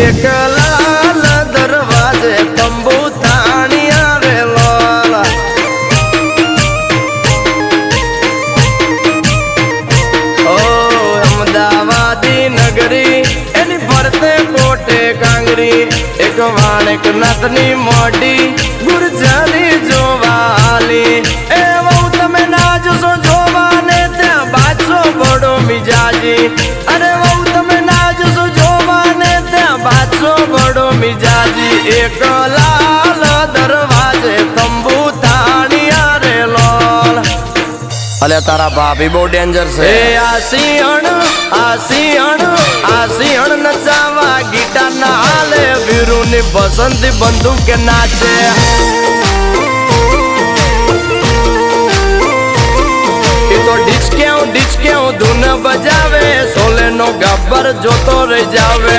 એક લાલ દરવાજે તંબુ તાણી આવેલો ઓ અમદાવાદી નગરી એની ફરતે કોટે કાંગરી એક વાણેક નાથની મોઢી ગુરજારી જોવાલી એ વહુ તમે ના જોશો જોવાને ત્યાં બાદશો બડો મિજાજી અરે વહુ તમે ના જોશો જોવાને ત્યાં બાદશો બડો મિજાજી એક લાલ દરવાજે તંબુ તાણી આરેલો અલે તારા ભાભી બહુ ડેન્જર છે આ સિંહણ નચાવા ગીટાર ના હાલે વીરુ ની બસંતી બંદૂક કે નાચે તો ડિચકે ધૂન બજાવે સોલે નો ગબ્બર જોતો રહી જાવે